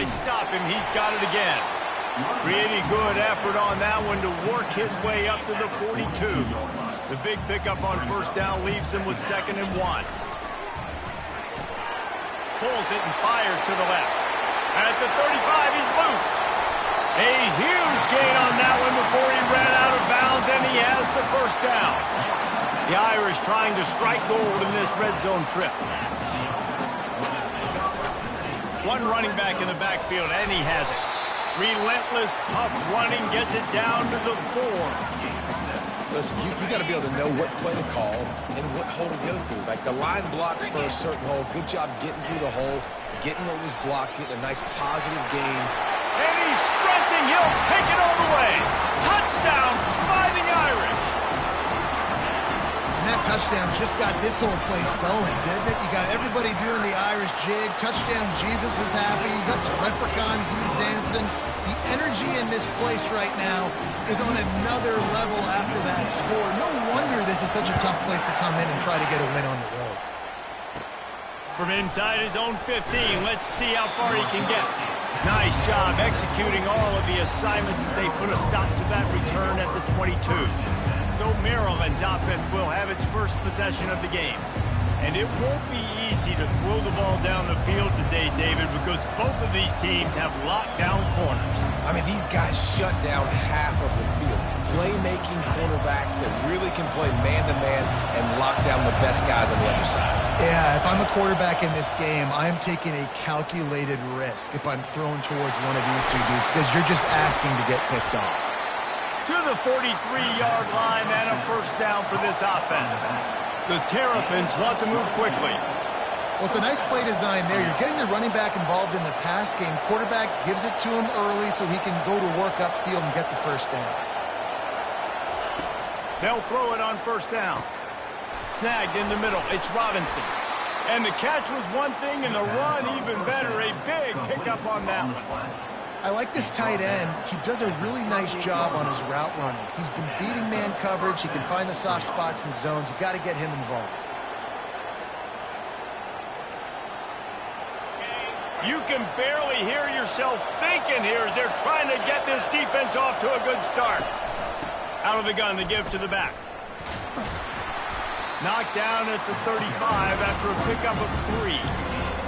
they stop him, he's got it again. Pretty good effort on that one to work his way up to the 42. The big pickup on first down leaves him with 2nd and 1. Pulls it and fires to the left. At the 35, he's loose. A huge gain on that one before he ran out of bounds, and he has the first down. The Irish trying to strike gold in this red zone trip. One running back in the backfield, and he has it. Relentless, tough running, gets it down to the 4. Listen, you got to be able to know what play to call and what hole to go through. Like the line blocks for a certain hole. Good job getting through the hole, getting what was blocked, getting a nice positive gain. And he's sprinting. He'll take it all the way. Touchdown, Fighting Irish. And that touchdown just got this whole place going, didn't it? You got everybody doing the Irish jig. Touchdown, Jesus is happy. You got the leprechaun, he's dancing. The energy in this place right now is on another level after that score. No wonder this is such a tough place to come in and try to get a win on the road. From inside his own 15, let's see how far he can get. Nice job executing all of the assignments as they put a stop to that return at the 22. So Maryland's offense will have its first possession of the game. And it won't be easy to throw the ball down the field today, David, because both of these teams have locked down corners. I mean, these guys shut down half of the field. Playmaking cornerbacks that really can play man-to-man and lock down the best guys on the other side. Yeah, if I'm a quarterback in this game, I'm taking a calculated risk if I'm throwing towards one of these two dudes because you're just asking to get picked off. To the 43-yard line and a first down for this offense. The Terrapins want to move quickly. Well, it's a nice play design there. You're getting the running back involved in the pass game. Quarterback gives it to him early so he can go to work upfield and get the first down. They'll throw it on first down. Snagged in the middle. It's Robinson. And the catch was one thing and the run even better. A big pickup on that one. I like this tight end. He does a really nice job on his route running. He's been beating man coverage. He can find the soft spots in the zones. You got to get him involved. You can barely hear yourself thinking here as they're trying to get this defense off to a good start. Out of the gun to give to the back. Knocked down at the 35 after a pickup of 3.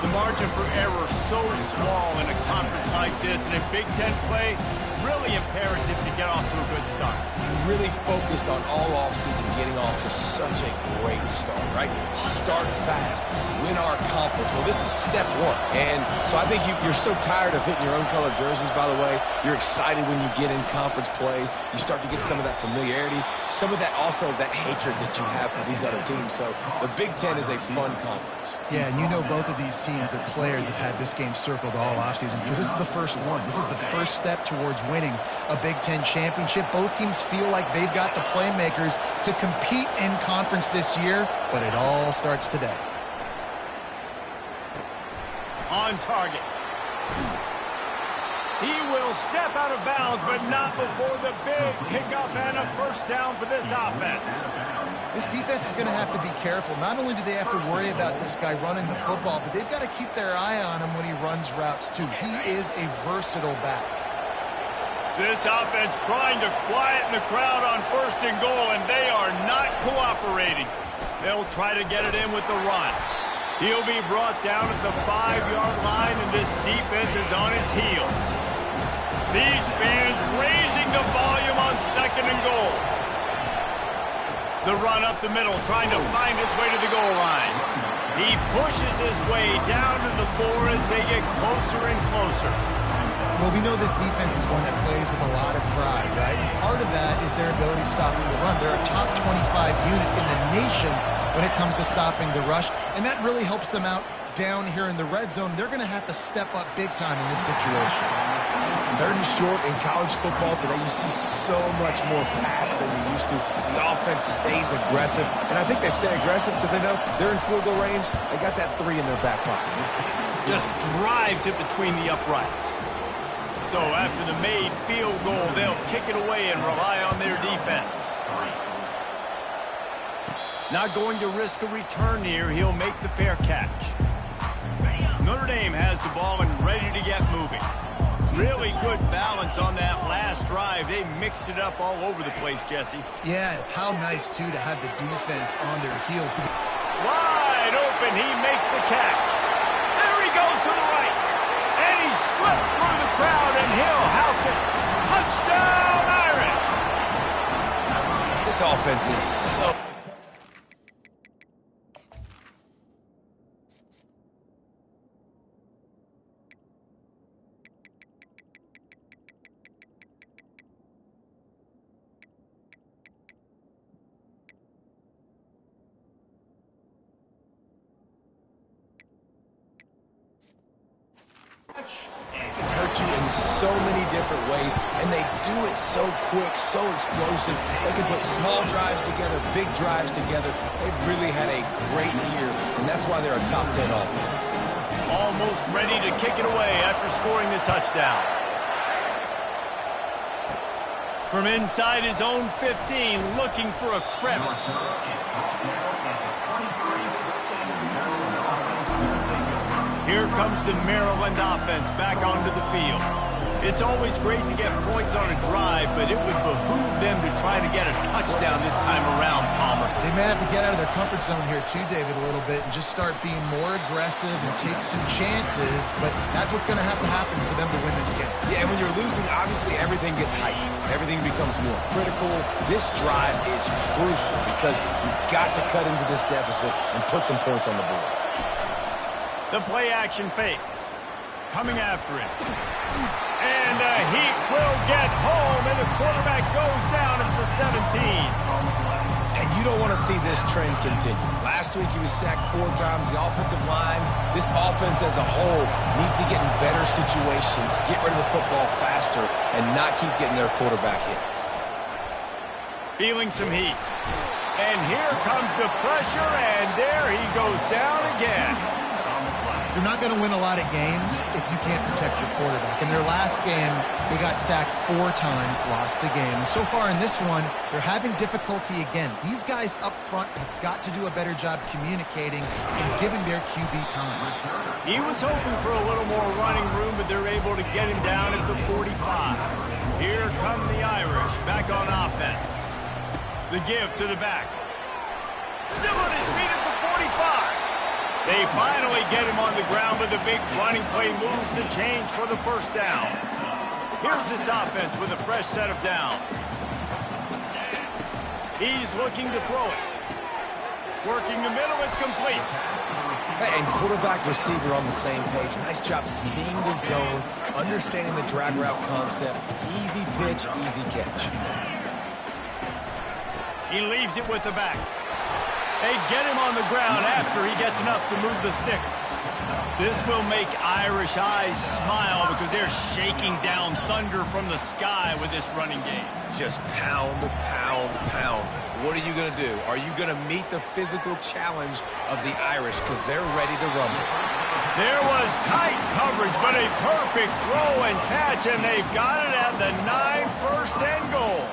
The margin for error so small in a conference like this, and in Big Ten play, really imperative to get off to a good start. You really focus on all offseason getting off to such a great start, right? Start fast, win our conference. Well, this is step 1. And so I think you're so tired of hitting your own color jerseys, by the way. You're excited when you get in conference plays. You start to get some of that familiarity, some of that also that hatred that you have for these other teams. So the Big Ten is a fun conference. Yeah, and you know both of these teams, the players have had this game circled all offseason because this is the first one. This is the first step towards winning a Big Ten championship. Both teams feel like they've got the playmakers to compete in conference this year, but it all starts today. On target. He will step out of bounds, but not before the big pickup and a first down for this offense. This defense is going to have to be careful. Not only do they have to worry about this guy running the football, but they've got to keep their eye on him when he runs routes, too. He is a versatile back. This offense trying to quieten the crowd on first and goal, and they are not cooperating. They'll try to get it in with the run. He'll be brought down at the 5-yard line, and this defense is on its heels. These fans raising the volume on second and goal. The run up the middle, trying to find his way to the goal line. He pushes his way down to the 4 as they get closer and closer. Well, we know this defense is one that plays with a lot of pride, right? And part of that is their ability stopping the run. They're a top 25 unit in the nation when it comes to stopping the rush, and that really helps them out down here in the red zone. They're going to have to step up big time in this situation. 3rd and short in college football today, you see so much more pass than you used to. The offense stays aggressive, and I think they stay aggressive because they know they're in field goal range. They got that 3 in their back pocket. Just drives it between the uprights. So after the made field goal, they'll kick it away and rely on their defense. Not going to risk a return here. He'll make the fair catch. Notre Dame has the ball and ready to get moving. Really good balance on that last drive. They mixed it up all over the place, Jesse. Yeah, how nice, too, to have the defense on their heels. Wide open, he makes the catch. There he goes to the right. And he slipped through the crowd, and he'll house it. Touchdown, Irish! This offense is so... hurt you in so many different ways, and they do it so quick, so explosive. They can put small drives together, big drives together. They've really had a great year, and that's why they're a top 10 offense. Almost ready to kick it away after scoring the touchdown. From inside his own 15, looking for a crevice. Here comes the Maryland offense back onto the field. It's always great to get points on a drive, but it would behoove them to try to get a touchdown this time around, Palmer. They may have to get out of their comfort zone here too, David, a little bit and just start being more aggressive and take some chances, but that's what's going to happen for them to win this game. Yeah, and when you're losing, obviously everything gets heightened. Everything becomes more critical. This drive is crucial because you've got to cut into this deficit and put some points on the board. The play-action fake. Coming after him. And he will get home, and the quarterback goes down at the 17. And you don't want to see this trend continue. Last week he was sacked 4 times. The offensive line, this offense as a whole, needs to get in better situations, get rid of the football faster, and not keep getting their quarterback hit. Feeling some heat. And here comes the pressure, and there he goes down again. You're not going to win a lot of games if you can't protect your quarterback. In their last game, they got sacked 4 times, lost the game. And so far in this one, they're having difficulty again. These guys up front have got to do a better job communicating and giving their QB time. He was hoping for a little more running room, but they're able to get him down at the 45. Here come the Irish back on offense. The give to the back. Still on his feet at the 45. They finally get him on the ground, but the big running play moves the change for the first down. Here's this offense with a fresh set of downs. He's looking to throw it. Working the middle, it's complete. And quarterback, receiver on the same page. Nice job seeing the zone, understanding the drag route concept. Easy pitch, easy catch. He leaves it with the back. They get him on the ground after he gets enough to move the sticks. This will make Irish eyes smile because they're shaking down thunder from the sky with this running game. Just pound, pound, pound. What are you going to do? Are you going to meet the physical challenge of the Irish because they're ready to rumble? There was tight coverage, but a perfect throw and catch, and they've got it at the 9, first and goal.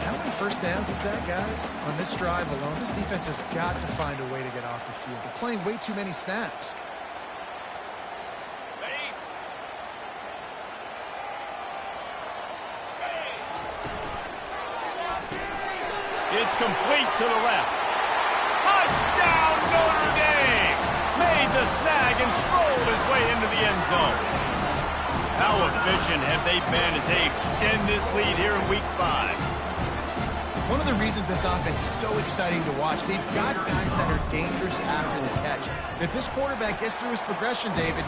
How many first downs is that, guys? On this drive alone, this defense has got to find a way to get off the field. They're playing way too many snaps. It's complete to the left. Touchdown, Notre Dame! Made the snag and strolled his way into the end zone. How efficient have they been as they extend this lead here in Week 5? One of the reasons this offense is so exciting to watch, they've got guys that are dangerous after the catch. If this quarterback gets through his progression, David,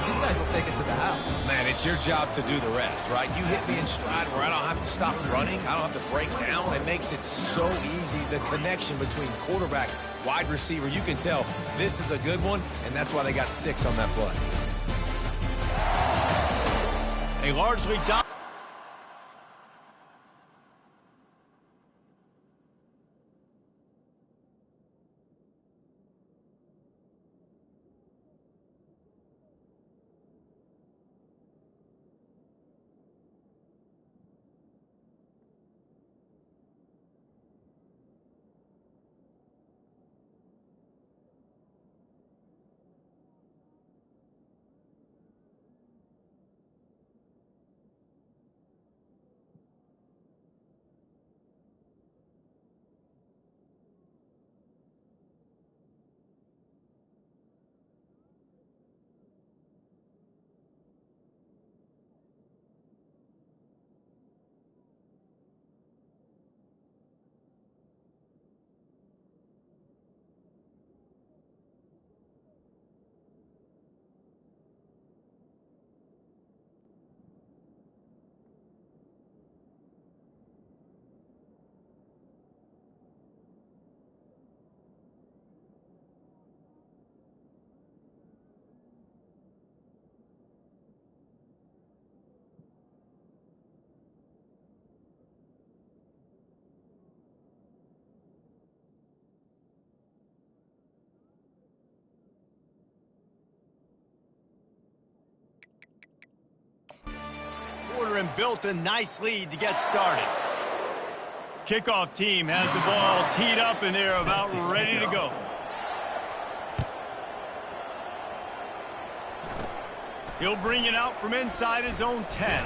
these guys will take it to the house. Man, it's your job to do the rest, right? You hit me in stride where I don't have to stop running. I don't have to break down. It makes it so easy. The connection between quarterback, wide receiver, you can tell this is a good one, and that's why they got 6 on that play. A largely dominant. here and built a nice lead to get started. Kickoff team has the ball teed up, and they're about ready to go. He'll bring it out from inside his own 10.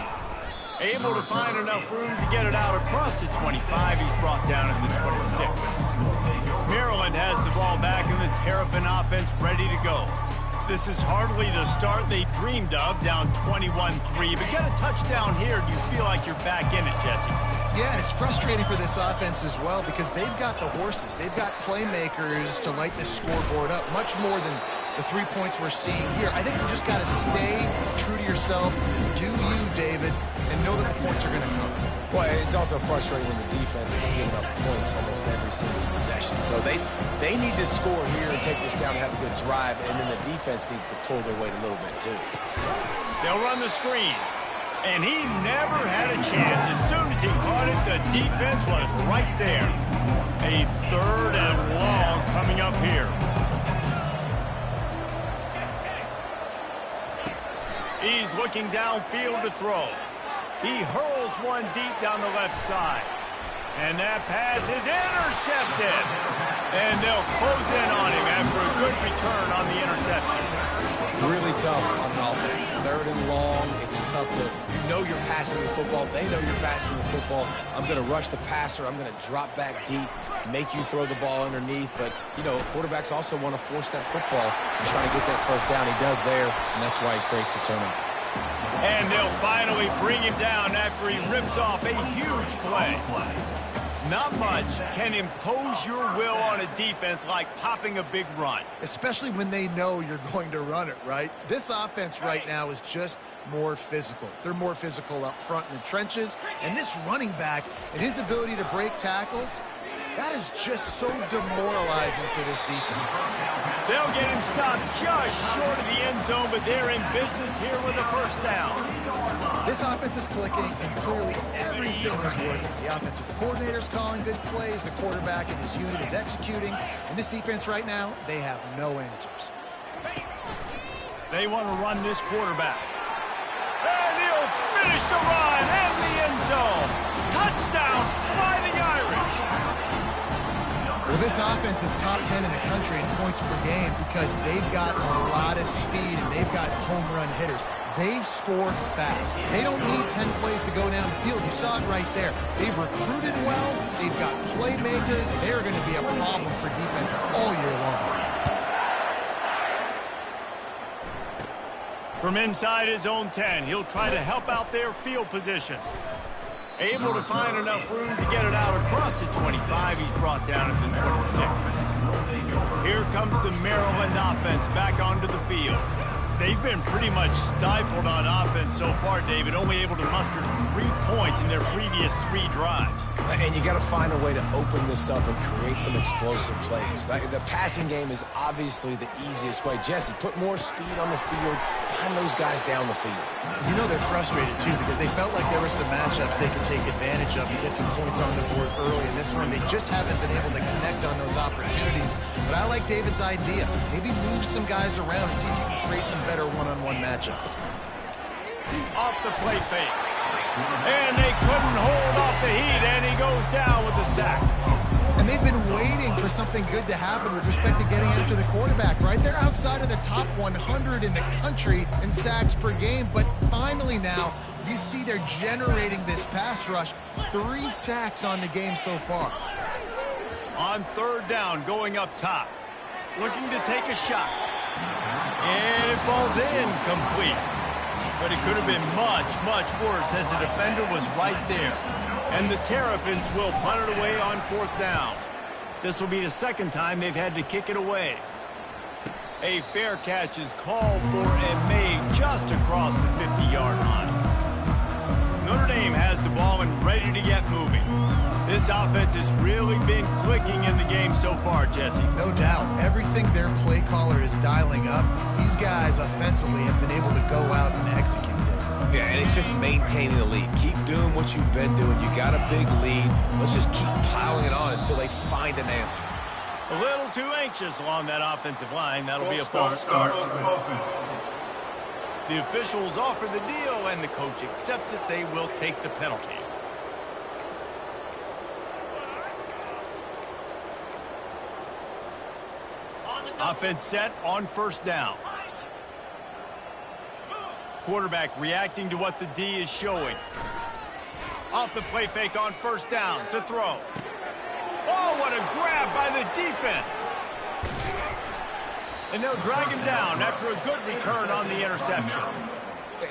Able to find enough room to get it out across the 25. He's brought down at the 26. Maryland has the ball back, and the Terrapin offense ready to go. This is hardly the start they dreamed of, down 21-3. But get a touchdown here, and you feel like you're back in it, Jesse. Yeah, and it's frustrating for this offense as well because they've got the horses. They've got playmakers to light this scoreboard up, much more than the 3 points we're seeing here. I think you just got to stay true to yourself, do you, David, and know that the points are going to come. Well, it's also frustrating when the defense is giving up points almost every single possession. So they need to score here and take this down and have a good drive, and then the defense needs to pull their weight a little bit too. They'll run the screen. And he never had a chance. As soon as he caught it, the defense was right there. A 3rd and long coming up here. He's looking downfield to throw. He hurls one deep down the left side. And that pass is intercepted. And they'll close in on him after a good return on the interception. Really tough on offense. 3rd and long. It's tough to, you know you're passing the football. They know you're passing the football. I'm going to rush the passer. I'm going to drop back deep, make you throw the ball underneath. But, you know, quarterbacks also want to force that football and try to get that first down. He does there, and that's why he creates the turnover. And they'll finally bring him down after he rips off a huge play. Not much can impose your will on a defense like popping a big run. Especially when they know you're going to run it, right? This offense right now is just more physical. They're more physical up front in the trenches. And this running back and his ability to break tackles, that is just so demoralizing for this defense. They'll get him stopped just short of the end zone, but they're in business here with a first down. This offense is clicking, and clearly everything is working. The offensive coordinator's calling good plays, the quarterback and his unit is executing, and this defense right now, they have no answers. They want to run this quarterback. And he'll finish the run and the end zone. Touchdown, Fighting Irish. Well, this offense is top 10 in the country in points per game because they've got a lot of speed and they've got home run hitters. They score fast. They don't need 10 plays to go down the field. You saw it right there. They've recruited well. They've got playmakers. They're going to be a problem for defenses all year long. From inside his own 10, he'll try to help out their field position. Able to find enough room to get it out across the 25. He's brought down at the 26. Here comes the Maryland offense back onto the field. They've been pretty much stifled on offense so far, David, only able to muster 3 points in their previous 3 drives. And you got to find a way to open this up and create some explosive plays. The passing game is obviously the easiest way. Jesse, put more speed on the field. Find those guys down the field. You know they're frustrated, too, because they felt like there were some matchups they could take advantage of and get some points on the board early. In this one, they just haven't been able to connect on those opportunities. But I like David's idea. Maybe move some guys around and see if you can create some better one-on-one matchups. Off the play fake. And they couldn't hold off the heat, and he goes down with the sack. And they've been waiting for something good to happen with respect to getting after the quarterback, right? They're outside of the top 100 in the country in sacks per game, but finally now you see they're generating this pass rush. 3 sacks on the game so far. On 3rd down, going up top. Looking to take a shot. And it falls incomplete. But it could have been much, much worse as the defender was right there. And the Terrapins will punt it away on 4th down. This will be the 2nd time they've had to kick it away. A fair catch is called for and made just across the 50-yard line. Notre Dame has the ball and ready to get moving. This offense has really been clicking in the game so far, Jesse. No doubt. Everything their play caller is dialing up, these guys offensively have been able to go out and execute it. Yeah, and it's just maintaining the lead. Keep doing what you've been doing. You got a big lead. Let's just keep piling it on until they find an answer. A little too anxious along that offensive line. That'll be a false start. The officials offer the deal official and the coach accepts it, they will take the penalty. Offense set on first down. Quarterback reacting to what the D is showing. Off the play fake on first down to throw. Oh, what a grab by the defense. And they'll drag him down after a good return on the interception.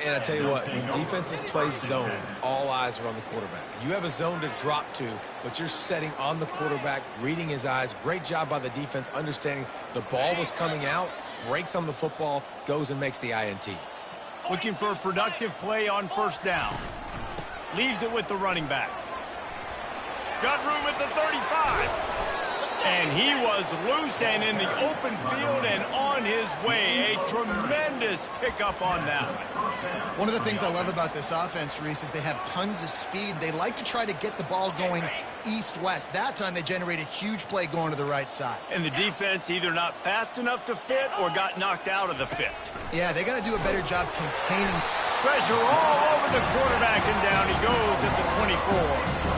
And I tell you what, when defenses play zone, all eyes are on the quarterback. You have a zone to drop to, but you're setting on the quarterback, reading his eyes. Great job by the defense, understanding the ball was coming out, breaks on the football, goes and makes the INT. Looking for a productive play on first down. Leaves it with the running back. Got room at the 35. And he was loose and in the open field and on his way. A tremendous pickup on that one. One of the things I love about this offense, Reese, is they have tons of speed. They like to try to get the ball going east-west. That time they generate a huge play going to the right side. And the defense either not fast enough to fit or got knocked out of the fit. Yeah, they got to do a better job containing. Pressure all over the quarterback, and down he goes at the 24.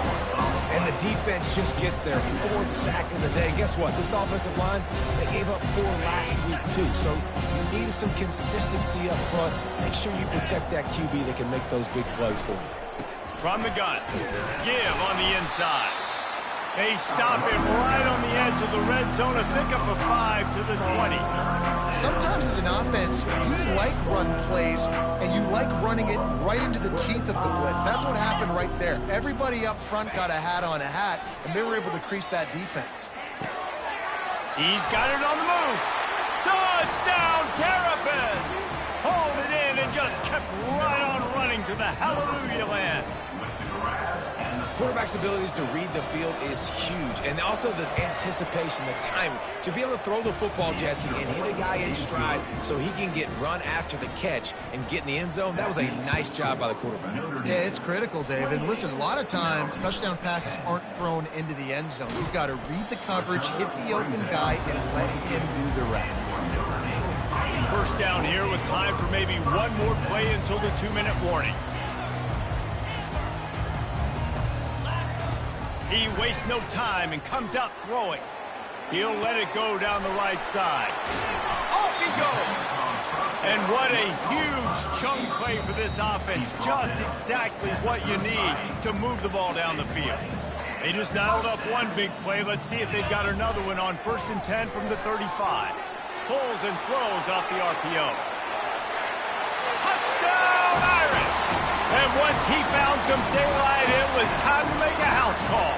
And the defense just gets their fourth sack of the day. Guess what? This offensive line, they gave up 4 last week, too. So you need some consistency up front. Make sure you protect that QB that can make those big plays for you. From the gun, give on the inside. They stop him right on the edge of the red zone, a pickup of 5 to the 20. Sometimes as an offense, you like run plays, and you like running it right into the teeth of the blitz. That's what happened right there. Everybody up front got a hat on a hat, and they were able to crease that defense. He's got it on the move. Touchdown, Terrapins! Hauled it in and just kept right on running to the hallelujah land. Quarterback's abilities to read the field is huge, and also the anticipation, the timing. To be able to throw the football, Jesse, and hit a guy in stride so he can get run after the catch and get in the end zone, that was a nice job by the quarterback. Yeah, it's critical, Dave. And listen, a lot of times touchdown passes aren't thrown into the end zone. You've got to read the coverage, hit the open guy, and let him do the rest. First down here with time for maybe one more play until the 2-minute warning. He wastes no time and comes out throwing. He'll let it go down the right side. Off he goes! And what a huge chunk play for this offense. Just exactly what you need to move the ball down the field. They just dialed up one big play. Let's see if they've got another one on 1st and 10 from the 35. Pulls and throws off the RPO. Touchdown, Irish! And once he found some daylight, it was time to make a house call.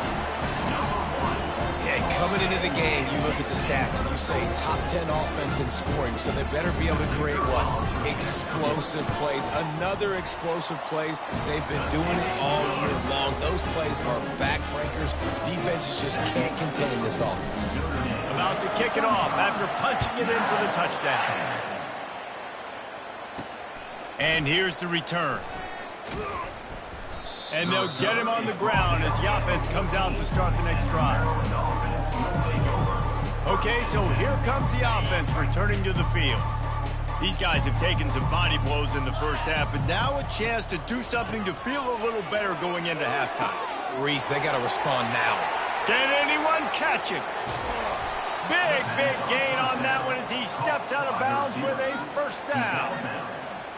Yeah, coming into the game, you look at the stats and you say top 10 offense in scoring, so they better be able to create what? Explosive plays. Another explosive plays. They've been doing it all year long. Those plays are backbreakers. Defenses just can't contain this offense. About to kick it off after punching it in for the touchdown. And here's the return. And they'll get him on the ground as the offense comes out to start the next drive. Okay, so here comes the offense returning to the field. These guys have taken some body blows in the first half, but now a chance to do something to feel a little better going into halftime. Reese, they got to respond now. Can anyone catch it? Big gain on that one as he steps out of bounds with a first down.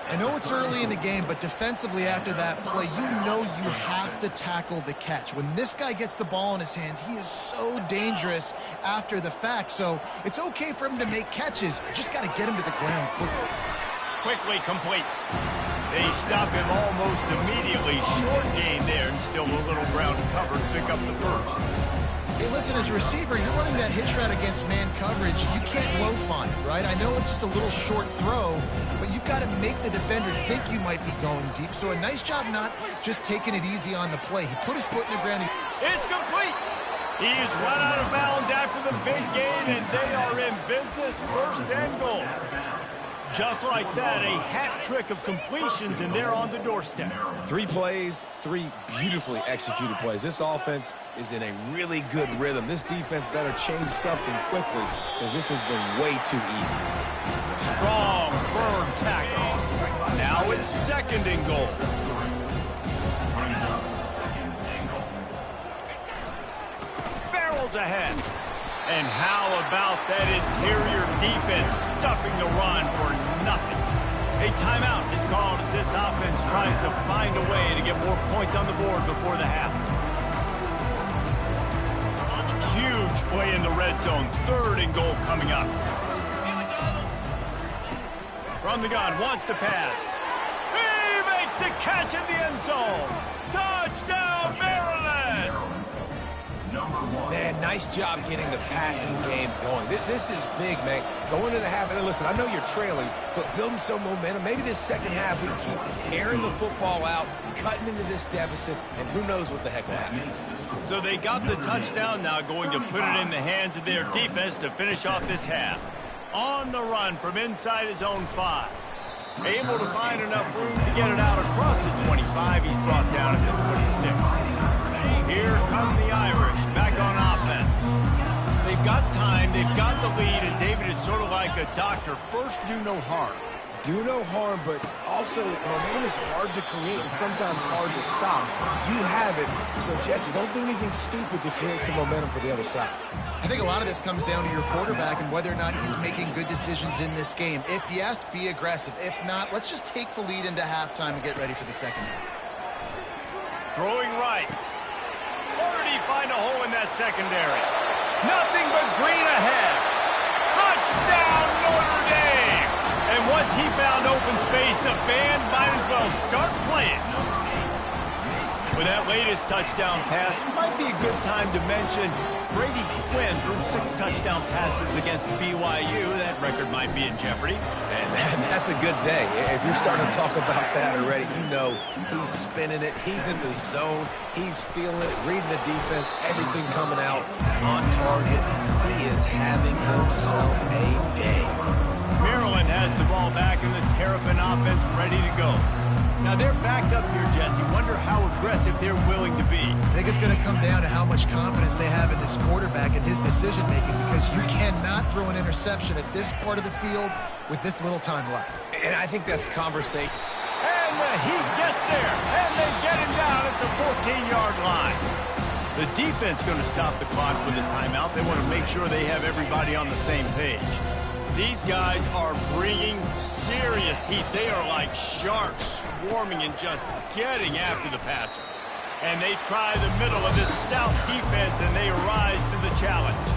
I know it's early in the game, but defensively after that play, you know you have to tackle the catch. When this guy gets the ball in his hands, he is so dangerous after the fact. So it's okay for him to make catches. You just got to get him to the ground quickly. Quickly complete. They stop him almost immediately. Short gain there, and still a little ground cover to pick up the first. Hey, listen, as a receiver, you're running that hitch route against man coverage. You can't loaf on it, right? I know it's just a little short throw, but you've got to make the defender think you might be going deep. So a nice job not just taking it easy on the play. He put his foot in the ground. It's complete. He's run out of bounds after the big gain, and they are in business, 1st and goal. Just like that, a hat trick of completions, and they're on the doorstep. 3 plays, 3 beautifully executed plays. This offense is in a really good rhythm. This defense better change something quickly because this has been way too easy. Strong, firm tackle. Now Now it's 2nd and goal. Barrels ahead. And how about that interior defense stuffing the run for nothing? A timeout is called as this offense tries to find a way to get more points on the board before the half. Huge play in the red zone. 3rd and goal coming up. From the gun, wants to pass. He makes the catch in the end zone. Touchdown, Maryland! Man, nice job getting the passing game going. This is big, man. Going into the half, and listen, I know you're trailing, but building some momentum. Maybe this second half we can keep airing the football out, cutting into this deficit, and who knows what the heck will happen. So they got the touchdown, now going to put it in the hands of their defense to finish off this half. On the run from inside his own 5. Able to find enough room to get it out across the 25. He's brought down at the 26. Here come the Irish back on offense. They've got time, they've got the lead, and David is sort of like a doctor. First, do no harm. Do no harm, but also momentum is hard to create and sometimes hard to stop. You have it. So, Jesse, don't do anything stupid to create some momentum for the other side. I think a lot of this comes down to your quarterback and whether or not he's making good decisions in this game. If yes, be aggressive. If not, let's just take the lead into halftime and get ready for the second half. Throwing right. Or did he find a hole in that secondary? Nothing but green ahead. Touchdown, Notre Dame! And once he found open space, the band might as well start playing. With that latest touchdown pass, might be a good time to mention Brady Quinn threw 6 touchdown passes against BYU. That record might be in jeopardy. And that's a good day. If you're starting to talk about that already, you know he's spinning it. He's in the zone. He's feeling it, reading the defense, everything coming out on target. He is having himself a day. Maryland has the ball back and the Terrapin offense ready to go. Now they're backed up here, Jesse. Wonder how aggressive they're willing to be. I think it's going to come down to how much confidence they have in this quarterback and his decision-making, because you cannot throw an interception at this part of the field with this little time left. And I think that's conversation. And the Heat gets there, and they get him down at the 14-yard line. The defense going to stop the clock with a timeout. They want to make sure they have everybody on the same page. These guys are bringing serious heat. They are like sharks swarming and just getting after the passer. And they try the middle of this stout defense, and they rise to the challenge.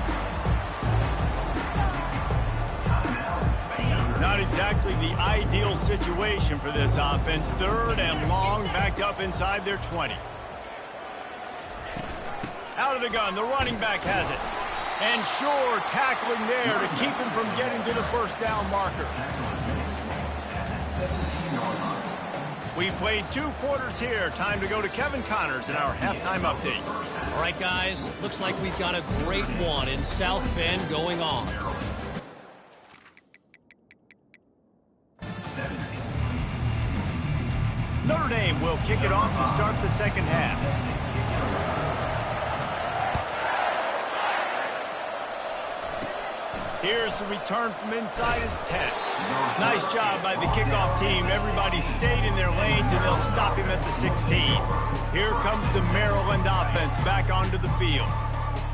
Not exactly the ideal situation for this offense. 3rd and long, backed up inside their 20. Out of the gun, the running back has it. And sure, tackling there to keep him from getting to the first down marker. We played 2 quarters here. Time to go to Kevin Connors in our halftime update. All right, guys. Looks like we've got a great one in South Bend going on. Notre Dame will kick it off to start the second half. Here's the return from inside his 10. Nice job by the kickoff team. Everybody stayed in their lanes, and they'll stop him at the 16. Here comes the Maryland offense back onto the field.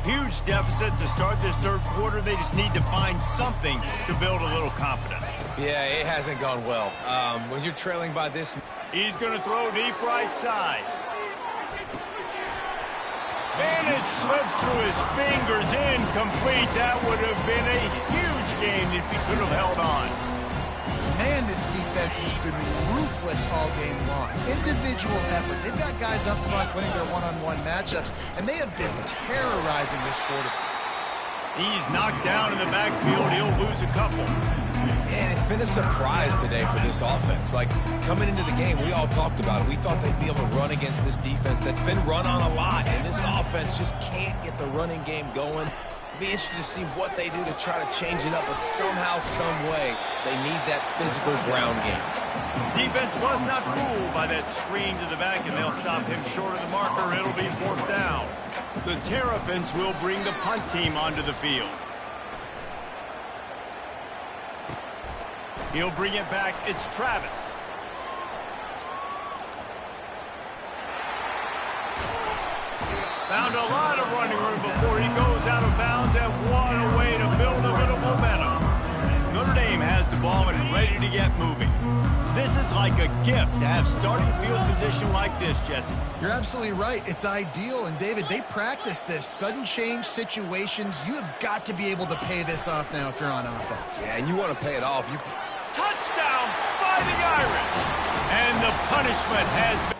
Huge deficit to start this 3rd quarter. They just need to find something to build a little confidence. Yeah, it hasn't gone well. When you're trailing by this... He's going to throw deep right side. And it slips through his fingers, incomplete. That would have been a huge game if he could have held on. Man, this defense has been ruthless all game long. Individual effort. They've got guys up front winning their one-on-one matchups, and they have been terrorizing this quarterback. He's knocked down in the backfield. He'll lose a couple. And it's been a surprise today for this offense. Like, coming into the game, we all talked about it. We thought they'd be able to run against this defense that's been run on a lot, and this offense just can't get the running game going. It'll be interesting to see what they do to try to change it up, but somehow, some way, they need that physical ground game. Defense was not fooled by that screen to the back, and they'll stop him short of the marker. It'll be 4th down. The Terrapins will bring the punt team onto the field. He'll bring it back. It's Travis. Found a lot of running room before he goes out of bounds, and what a way to build a bit of momentum. Notre Dame has the ball and ready to get moving. This is like a gift to have starting field position like this, Jesse. You're absolutely right. It's ideal. And, David, they practice this. Sudden change situations. You have got to be able to pay this off now if you're on offense. Yeah, and you want to pay it off. Touchdown, Fighting Irish! And the punishment has been...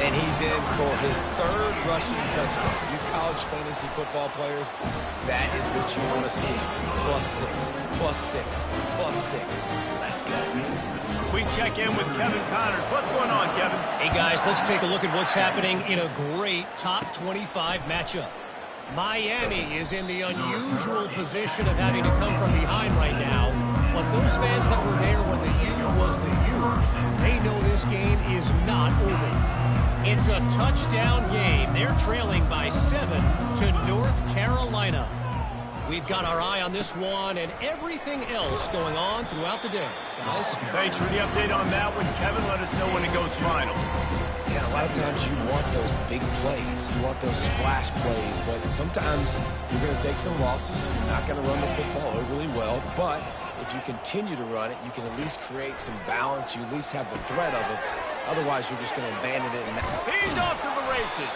And he's in for his third rushing touchdown. You college fantasy football players, that is what you want to see. +6, +6, +6. Let's go. We check in with Kevin Connors. What's going on, Kevin? Hey, guys, let's take a look at what's happening in a great top 25 matchup. Miami is in the unusual position of having to come from behind right now. But those fans that were there when the U was the U, they know this game is not over. It's a touchdown game. They're trailing by 7 to North Carolina. We've got our eye on this one and everything else going on throughout the day. Guys? Thanks for the update on that one, Kevin. Let us know when it goes final. Yeah, a lot of times you want those big plays. You want those splash plays. But sometimes you're going to take some losses. You're not going to run the football overly well. But if you continue to run it, you can at least create some balance. You at least have the threat of it. Otherwise, you're just going to abandon it. He's off to the races.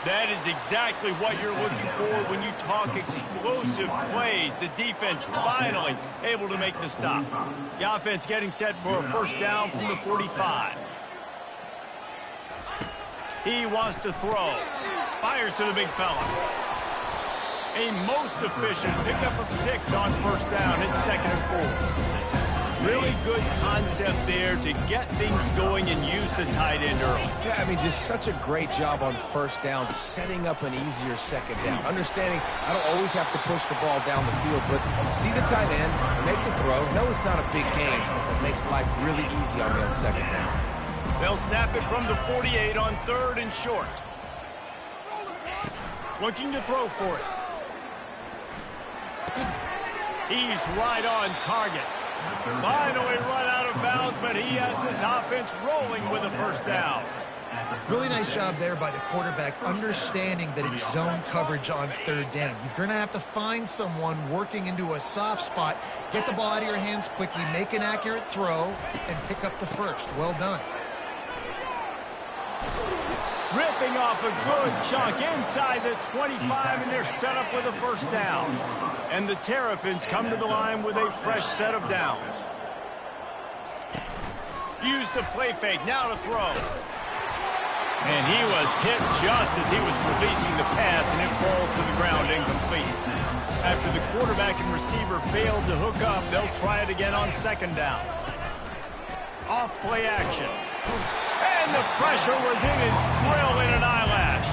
That is exactly what you're looking for when you talk explosive plays. The defense finally able to make the stop. The offense getting set for a first down from the 45. He wants to throw. Fires to the big fella. A most efficient pickup of 6 on first down. It's 2nd and 4. Really good concept there to get things going and use the tight end early. Yeah, I mean, just such a great job on first down, setting up an easier second down. Understanding I don't always have to push the ball down the field, but see the tight end, make the throw. No, it's not a big game, but makes life really easy on that second down. They'll snap it from the 48 on 3rd and short. Looking to throw for it. He's right on target. Finally run out of bounds, but he has this offense rolling with a first down. Really nice job there by the quarterback, understanding that it's zone coverage on 3rd down. You're going to have to find someone working into a soft spot, get the ball out of your hands quickly, make an accurate throw, and pick up the first. Well done. Ripping off a good chunk inside the 25, and they're set up with a first down. And the Terrapins come to the line with a fresh set of downs. Use the play fake, now to throw. And he was hit just as he was releasing the pass, and it falls to the ground incomplete. After the quarterback and receiver failed to hook up, they'll try it again on 2nd down. Off play action. And the pressure was in his grill in an eyelash.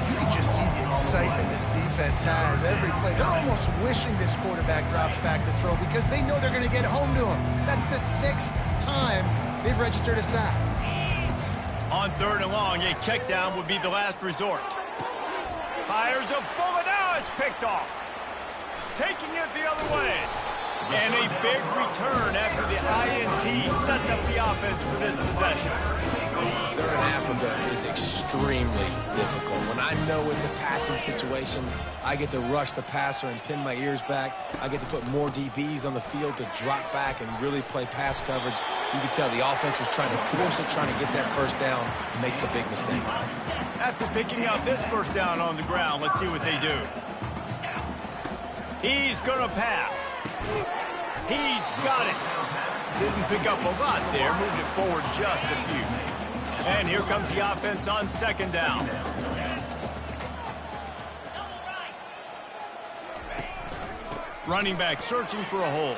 You can just see the excitement this defense has every play. They're almost wishing this quarterback drops back to throw because they know they're going to get home to him. That's the 6th time they've registered a sack. On 3rd and long, a check down would be the last resort. Fires a bullet. Now it's picked off. Taking it the other way. And a big return after the INT sets up the offense for this possession. 3rd and Africa is extremely difficult. When I know it's a passing situation, I get to rush the passer and pin my ears back. I get to put more DBs on the field to drop back and really play pass coverage. You can tell the offense was trying to force it, trying to get that first down, and makes the big mistake. After picking up this first down on the ground, let's see what they do. He's going to pass. He's got it. Didn't pick up a lot there. Moved it forward just a few. And here comes the offense on 2nd down. Running back searching for a hole.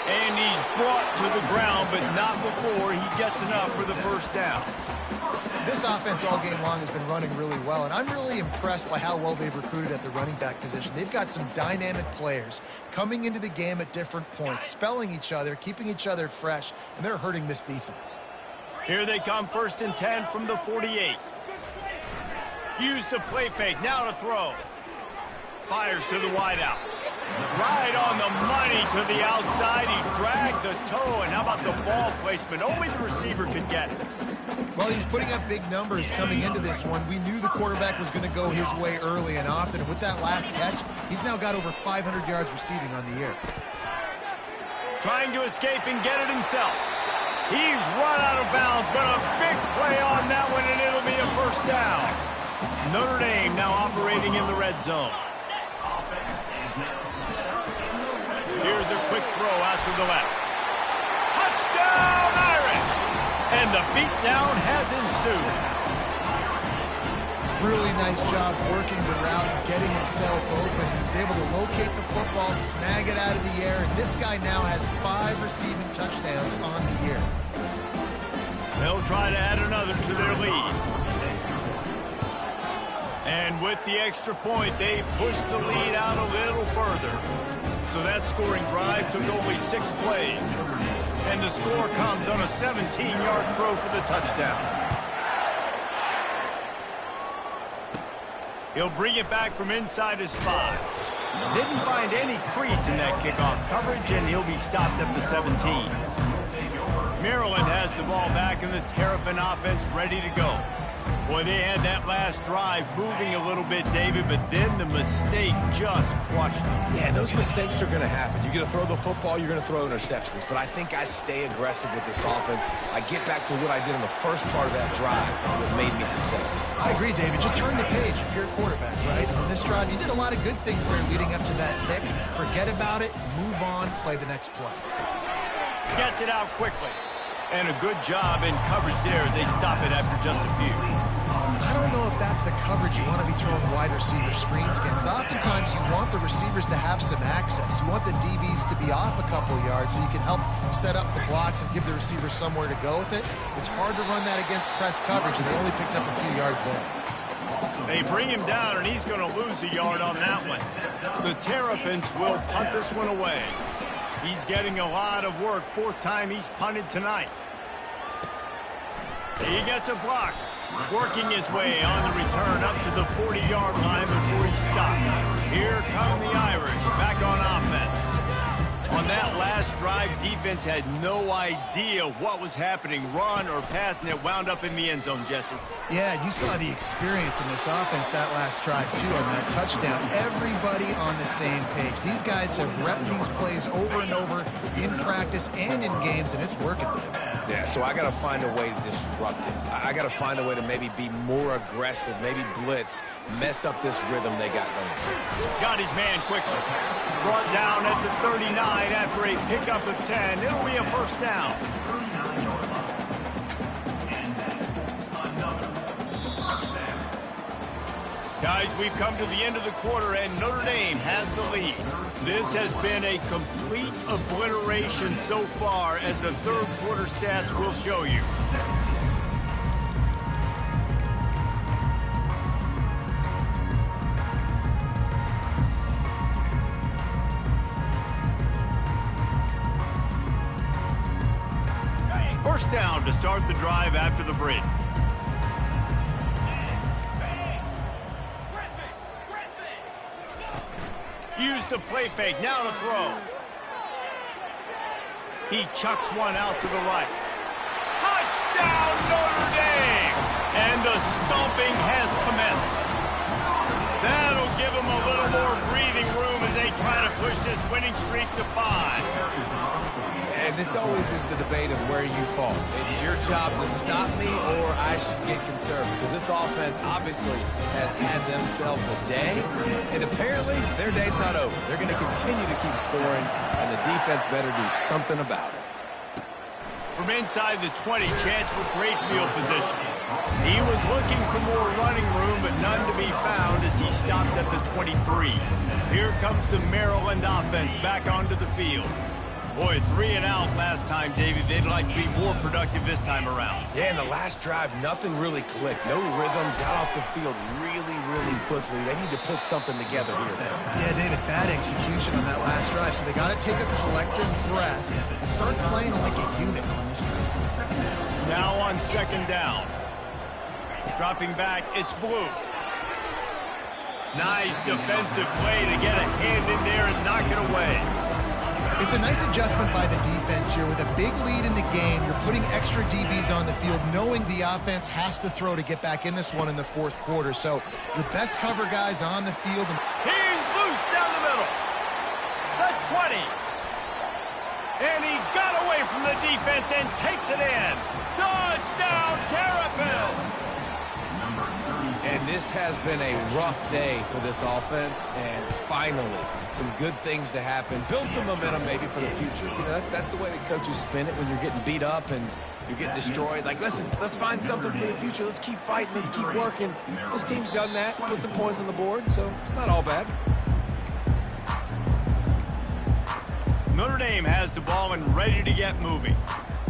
And he's brought to the ground, but not before he gets enough for the first down. This offense all game long has been running really well, and I'm really impressed by how well they've recruited at the running back position. They've got some dynamic players coming into the game at different points, spelling each other, keeping each other fresh, and they're hurting this defense. Here they come, 1st and 10 from the 48. Use the play fake, now to throw. Fires to the wideout. Right on the money to the outside. He dragged the toe, and how about the ball placement? Only the receiver could get it. Well, he's putting up big numbers coming into this one. We knew the quarterback was going to go his way early and often, and with that last catch, he's now got over 500 yards receiving on the year. Trying to escape and get it himself. He's run out of bounds, but a big play on that one, and it'll be a first down. Notre Dame now operating in the red zone. Here's a quick throw out to the left. Touchdown, Irish! And the beatdown has ensued. Really nice job working the route and getting himself open. He was able to locate the football, snag it out of the air, and this guy now has 5 receiving touchdowns on the year. They'll try to add another to their lead. And with the extra point, they push the lead out a little further. So that scoring drive took only 6 plays. And the score comes on a 17-yard throw for the touchdown. He'll bring it back from inside his 5. Didn't find any crease in that kickoff coverage, and he'll be stopped at the 17. Maryland has the ball back, and the Terrapin offense ready to go. Boy, they had that last drive moving a little bit, David, but then the mistake just crushed them. Yeah, those mistakes are going to happen. You're going to throw the football, you're going to throw interceptions. But I think I stay aggressive with this offense. I get back to what I did in the first part of that drive that made me successful. I agree, David. Just turn the page if you're a quarterback, right? On this drive, you did a lot of good things there leading up to that pick. Forget about it, move on, play the next play. Gets it out quickly. And a good job in coverage there as they stop it after just a few. I don't know if that's the coverage you want to be throwing wide receiver screens against. Oftentimes, you want the receivers to have some access. You want the DBs to be off a couple of yards so you can help set up the blocks and give the receiver somewhere to go with it. It's hard to run that against press coverage, and they only picked up a few yards there. They bring him down, and he's going to lose a yard on that one. The Terrapins will punt this one away. He's getting a lot of work. 4th time he's punted tonight. He gets a block. Working his way on the return up to the 40-yard line before he stopped. Here come the Irish back on offense. On that last drive, defense had no idea what was happening, run or pass, and it wound up in the end zone, Jesse. Yeah, you saw the experience in this offense that last drive, too, on that touchdown. Everybody on the same page. These guys have repped these plays over and over in practice and in games, and it's working. Yeah, so I got to find a way to disrupt it. I got to find a way to maybe be more aggressive, maybe blitz, mess up this rhythm they got going. Got his man quickly. Brought down at the 39 after a pickup of 10. It'll be a first down. Guys, we've come to the end of the quarter, and Notre Dame has the lead. This has been a complete obliteration so far, as the third quarter stats will show you. First down to start the drive after the break. Use the play fake, now to throw. He chucks one out to the right. Touchdown, Notre Dame! And the stomping has commenced. That'll give them a little more breathing room as they try to push this winning streak to 5. And this always is the debate of where you fall. It's your job to stop me, or I should get conservative. Because this offense obviously has had themselves a day, and apparently their day's not over. They're going to continue to keep scoring, and the defense better do something about it. From inside the 20, chance for great field position. He was looking for more running room, but none to be found as he stopped at the 23. Here comes the Maryland offense back onto the field. Boy, 3 and out last time, David. They'd like to be more productive this time around. Yeah, in the last drive, nothing really clicked. No rhythm, got off the field really, really quickly. They need to put something together here. Yeah, David, bad execution on that last drive, so they got to take a collective breath and start playing like a unit on this drive. Now on second down. Dropping back, it's Blue. Nice defensive play to get a hand in there and knock It's a nice adjustment by the defense here. With a big lead in the game, you're putting extra DBs on the field, knowing the offense has to throw to get back in this one in the fourth quarter. So your best cover guys on the field. He's loose down the middle. The 20. And he got away from the defense and takes it in. Touchdown, Terrapins! And this has been a rough day for this offense, and finally, some good things to happen. Build some momentum maybe for the future. You know, that's the way the coaches spin it when you're getting beat up and you're getting destroyed. Like, listen, let's find something for the future. Let's keep fighting. Let's keep working. This team's done that, put some points on the board, so it's not all bad. Notre Dame has the ball and ready to get moving.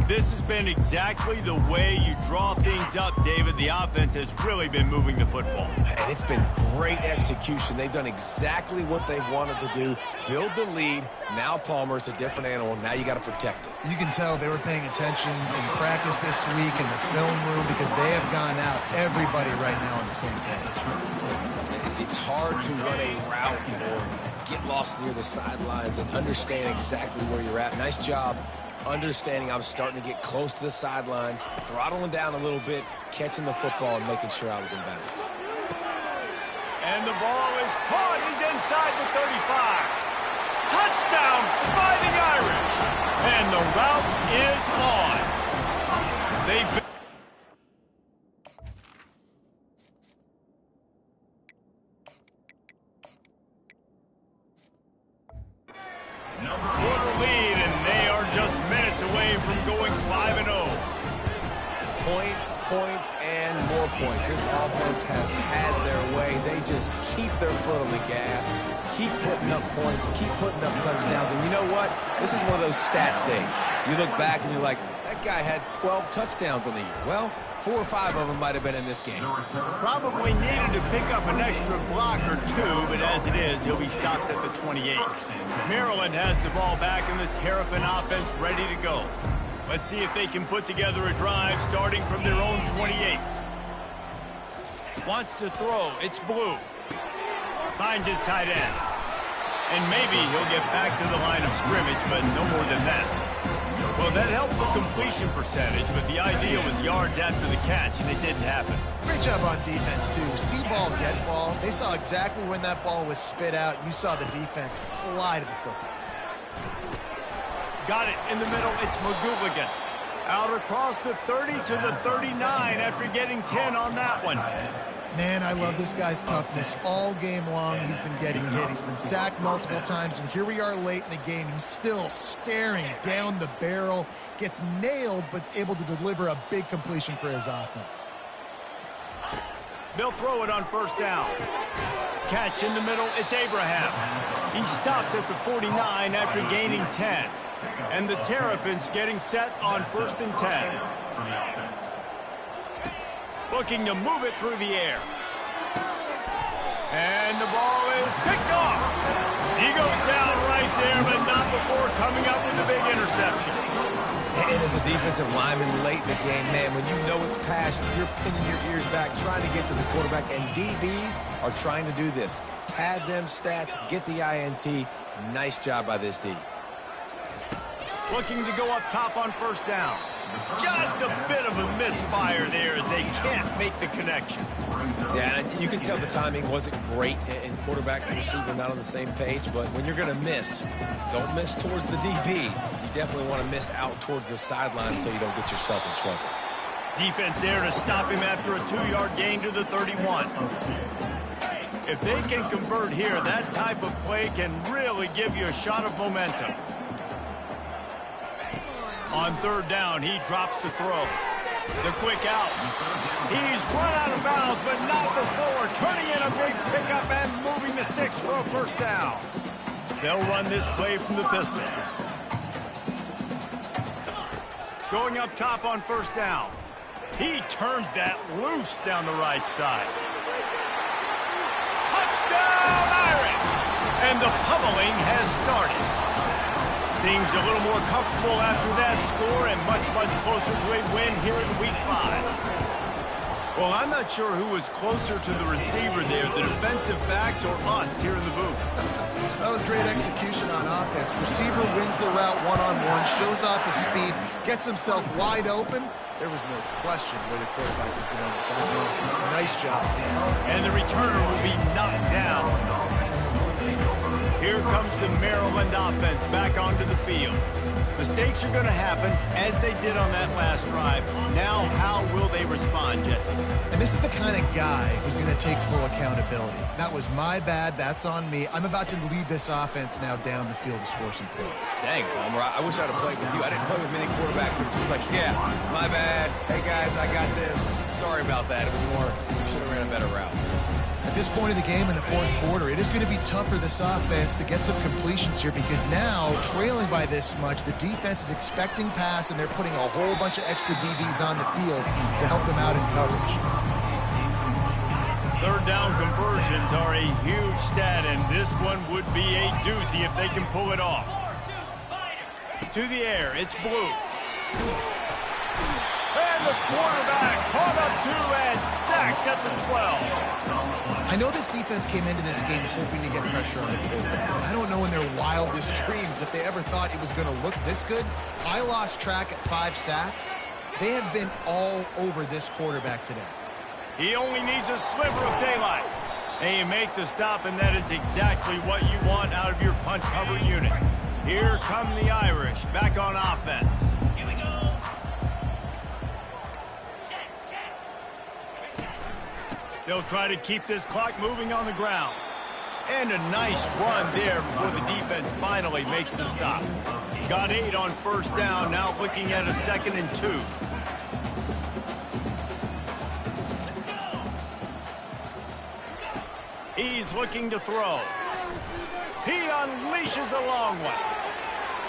This has been exactly the way you draw things up, David. The offense has really been moving the football. And it's been great execution. They've done exactly what they've wanted to do. Build the lead. Now Palmer's a different animal. Now you got to protect it. You can tell they were paying attention in practice this week in the film room because they have gone out, everybody right now on the same page. It's hard to run a route or get lost near the sidelines and understand exactly where you're at. Nice job understanding I was starting to get close to the sidelines, throttling down a little bit, catching the football and making sure I was in bounds. And the ball is caught. He's inside the 35. Touchdown, Fighting Irish. And the route is on. They've quarter lead, and they are just minutes away from going 5-0. Points, points, and more points. This offense has had their way. They just keep their foot on the gas, keep putting up points, keep putting up touchdowns. And you know what? This is one of those stats days. You look back and you're like, that guy had 12 touchdowns on the year. Well, 4 or 5 of them might have been in this game. Probably needed to pick up an extra block or two, but as it is, he'll be stopped at the 28. Maryland has the ball back and the Terrapin offense ready to go. Let's see if they can put together a drive starting from their own 28. Wants to throw. It's Blue. Finds his tight end. And maybe he'll get back to the line of scrimmage, but no more than that. Well, that helped the completion percentage, but the idea was yards after the catch, and it didn't happen. Great job on defense, too. See ball, get ball. They saw exactly when that ball was spit out. You saw the defense fly to the football. Got it in the middle. It's McGooligan. Out across the 30 to the 39 after getting 10 on that one. Man, I love this guy's toughness. All game long, he's been getting hit. He's been sacked multiple times, and here we are late in the game. He's still staring down the barrel, gets nailed, but is able to deliver a big completion for his offense. They'll throw it on first down. Catch in the middle. It's Abraham. He stopped at the 49 after gaining 10. And the Terrapins getting set on 1st and 10. Looking to move it through the air. And the ball is picked off. He goes down right there, but not before coming up with a big interception. And as a defensive lineman late in the game, man, when you know it's past, you're pinning your ears back, trying to get to the quarterback, and DBs are trying to do this. Pad them stats, get the INT. Nice job by this D. Looking to go up top on first down. Just a bit of a misfire there as they can't make the connection. Yeah, and you can tell the timing wasn't great, and quarterback and receiver not on the same page, but when you're going to miss, don't miss towards the DB. You definitely want to miss out towards the sideline so you don't get yourself in trouble. Defense there to stop him after a 2-yard gain to the 31. If they can convert here, that type of play can really give you a shot of momentum. On third down, he drops the throw. The quick out. He's run out of bounds, but not before. Turning in a big pickup and moving the sticks for a first down. They'll run this play from the pistol. Going up top on first down. He turns that loose down the right side. Touchdown, Irish! And the pummeling has started. Things a little more comfortable after that score and much, much closer to a win here in Week 5. Well, I'm not sure who was closer to the receiver there, the defensive backs or us here in the booth. That was great execution on offense. Receiver wins the route one-on-one, shows off his speed, gets himself wide open. There was no question where the quarterback was going with that. Nice job, Dan. And the returner will be knocked down. Here comes the Maryland offense back onto the field. Mistakes are going to happen, as they did on that last drive. Now, how will they respond, Jesse? And this is the kind of guy who's going to take full accountability. That was my bad. That's on me. I'm about to lead this offense now down the field to score some points. Dang, Palmer, I wish I'd have played with you. I didn't play with many quarterbacks that were just like, yeah, my bad. Hey, guys, I got this. Sorry about that. It was more, we should have ran a better route. At this point of the game in the fourth quarter, it is going to be tough for this offense to get some completions here because now, trailing by this much, the defense is expecting pass, and they're putting a whole bunch of extra DBs on the field to help them out in coverage. Third down conversions are a huge stat, and this one would be a doozy if they can pull it off. To the air, it's Blue. And the quarterback caught up to and sacked at the 12. I know this defense came into this game hoping to get pressure on the quarterback. I don't know in their wildest dreams if they ever thought it was going to look this good. I lost track at 5 sacks. They have been all over this quarterback today. He only needs a sliver of daylight. And you make the stop, and that is exactly what you want out of your punt cover unit. Here come the Irish back on offense. They'll try to keep this clock moving on the ground. And a nice run there before the defense finally makes the stop. Got 8 on first down, now looking at a 2nd and 2. He's looking to throw. He unleashes a long one.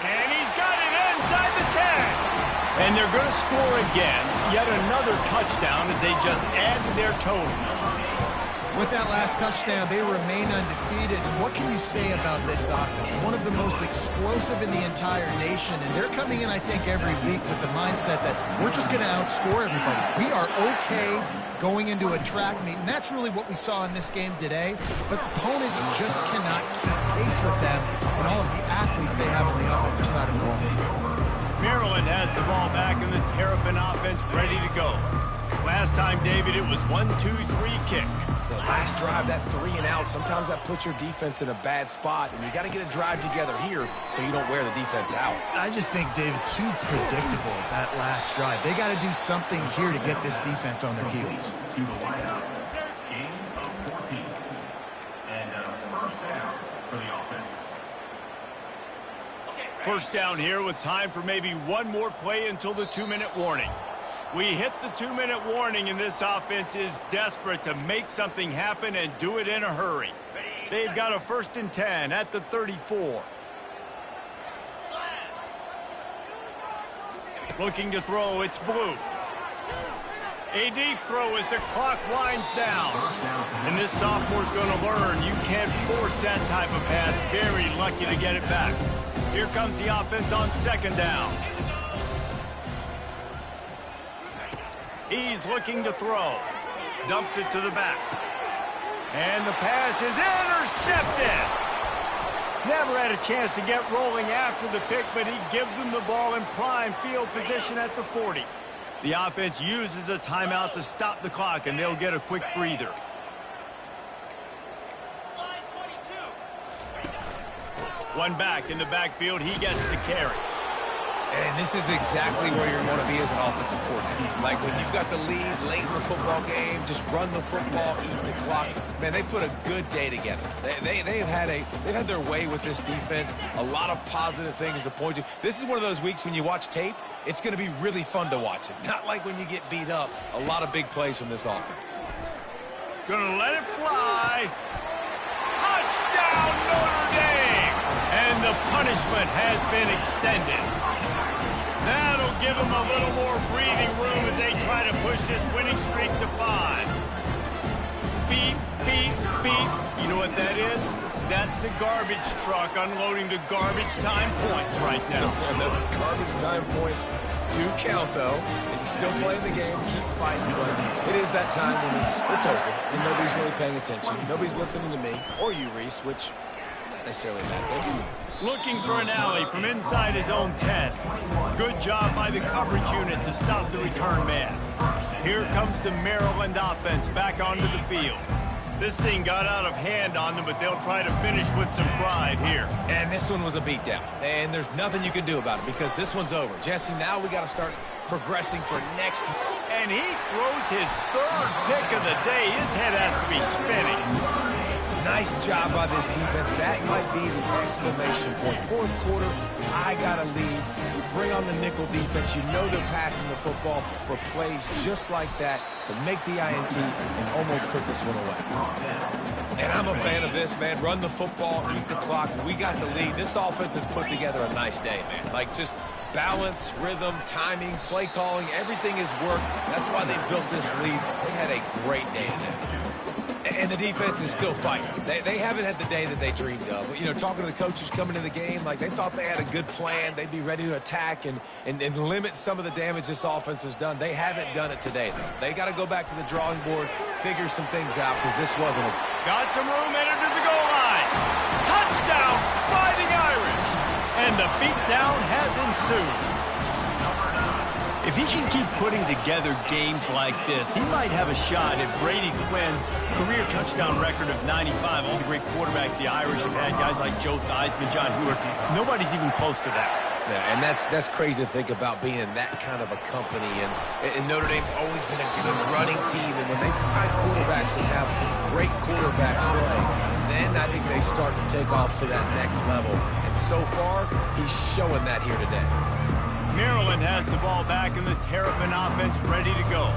And he's got it inside the 10. And they're going to score again. Yet another touchdown as they just add to their total. With that last touchdown, they remain undefeated. What can you say about this offense? One of the most explosive in the entire nation, and they're coming in, I think, every week with the mindset that we're just going to outscore everybody. We are okay going into a track meet, and that's really what we saw in this game today. But opponents just cannot keep pace with them and all of the athletes they have on the offensive side of the ball. Maryland has the ball back in the Terrapin offense ready to go. Last time, David, it was 1-2-3 kick. The last drive, that 3 and out, sometimes that puts your defense in a bad spot, and you got to get a drive together here so you don't wear the defense out. I just think, David, too predictable, that last drive. They got to do something here to get this defense on their heels. To the wideout, gain of 14, and first down for the offense. First down here with time for maybe one more play until the 2-minute warning. We hit the 2-minute warning, and this offense is desperate to make something happen and do it in a hurry. They've got a 1st and 10 at the 34. Looking to throw, it's Blue. A deep throw as the clock winds down. And this sophomore's going to learn you can't force that type of pass. Very lucky to get it back. Here comes the offense on 2nd down. He's looking to throw. Dumps it to the back. And the pass is intercepted. Never had a chance to get rolling after the pick, but he gives them the ball in prime field position at the 40. The offense uses a timeout to stop the clock, and they'll get a quick breather. One back in the backfield. He gets the carry. And this is exactly where you're going to be as an offensive coordinator. Like when you've got the lead late in the football game, just run the football, eat the clock. Man, they put a good day together. They've had their way with this defense. A lot of positive things to point to. This is one of those weeks when you watch tape, it's going to be really fun to watch it. Not like when you get beat up. A lot of big plays from this offense. Gonna let it fly. Touchdown, Notre Dame! And the punishment has been extended. That'll give them a little more breathing room as they try to push this winning streak to 5. Beep, beep, beep. You know what that is? That's the garbage truck unloading the garbage time points right now. And those garbage time points do count, though. And you're still playing the game, keep fighting. But it is that time when it's over, and nobody's really paying attention. Nobody's listening to me or you, Reese, which not necessarily that big. Looking for an alley from inside his own 10. Good job by the coverage unit to stop the return man. Here comes the Maryland offense back onto the field. This thing got out of hand on them, but they'll try to finish with some pride here. And this one was a beatdown. And there's nothing you can do about it because this one's over. Jesse, now we got to start progressing for next. And he throws his third pick of the day. His head has to be spinning. Nice job by this defense. That might be the exclamation point. Fourth quarter, I got to lead. You bring on the nickel defense. You know they're passing the football for plays just like that to make the INT and almost put this one away. And I'm a fan of this, man. Run the football, eat the clock. We got the lead. This offense has put together a nice day, man. Like just balance, rhythm, timing, play calling, everything has worked. That's why they built this lead. They had a great day today. And the defense is still fighting. They haven't had the day that they dreamed of. You know, talking to the coaches coming to the game, like they thought they had a good plan. They'd be ready to attack and limit some of the damage this offense has done. They haven't done it today, though. They got to go back to the drawing board, figure some things out, because this wasn't a... Got some room, entered to the goal line. Touchdown, Fighting Irish. And the beatdown has ensued. If he can keep putting together games like this, he might have a shot at Brady Quinn's career touchdown record of 95. All the great quarterbacks the Irish have had, guys like Joe Theismann, John Hewart, nobody's even close to that. Yeah, and that's crazy to think about being in that kind of a company. And Notre Dame's always been a good running team. And when they find quarterbacks and have great quarterback play, then I think they start to take off to that next level. And so far, he's showing that here today. Maryland has the ball back and the Terrapin offense ready to go.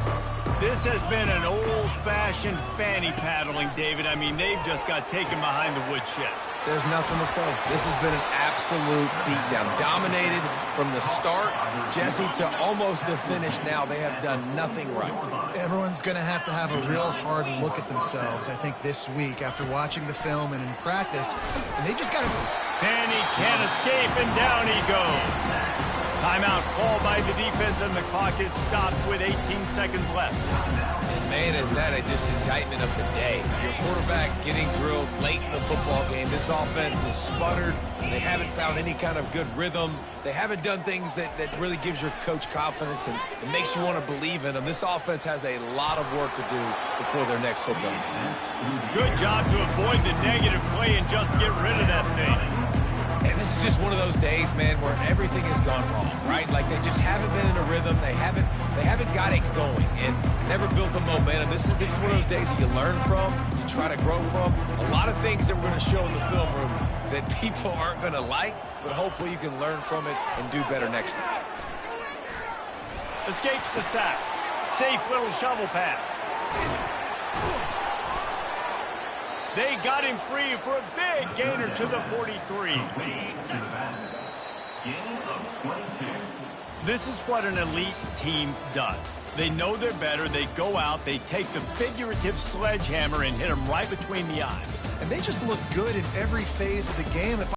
This has been an old-fashioned fanny paddling, David. I mean, they've just got taken behind the woodshed. There's nothing to say. This has been an absolute beatdown. Dominated from the start, Jesse, to almost the finish now. They have done nothing right. Everyone's going to have a real hard look at themselves, I think, this week after watching the film and in practice. And they just got to... And he can't escape, and down he goes. Timeout called by the defense, and the clock is stopped with 18 seconds left. And man, is that just indictment of the day. Your quarterback getting drilled late in the football game. This offense is sputtered. They haven't found any kind of good rhythm. They haven't done things that really gives your coach confidence and makes you want to believe in them. This offense has a lot of work to do before their next football game. Good job to avoid the negative play and just get rid of that thing. And this is just one of those days, man, where everything has gone wrong, right? Like they just haven't been in a rhythm. They haven't got it going and never built the momentum. This is one of those days that you learn from, you try to grow from. A lot of things that we're going to show in the film room that people aren't going to like, but hopefully you can learn from it and do better next time. Escapes the sack. Safe little shovel pass. They got him free for a big gainer to the 43. This is what an elite team does. They know they're better. They go out. They take the figurative sledgehammer and hit him right between the eyes. And they just look good in every phase of the game.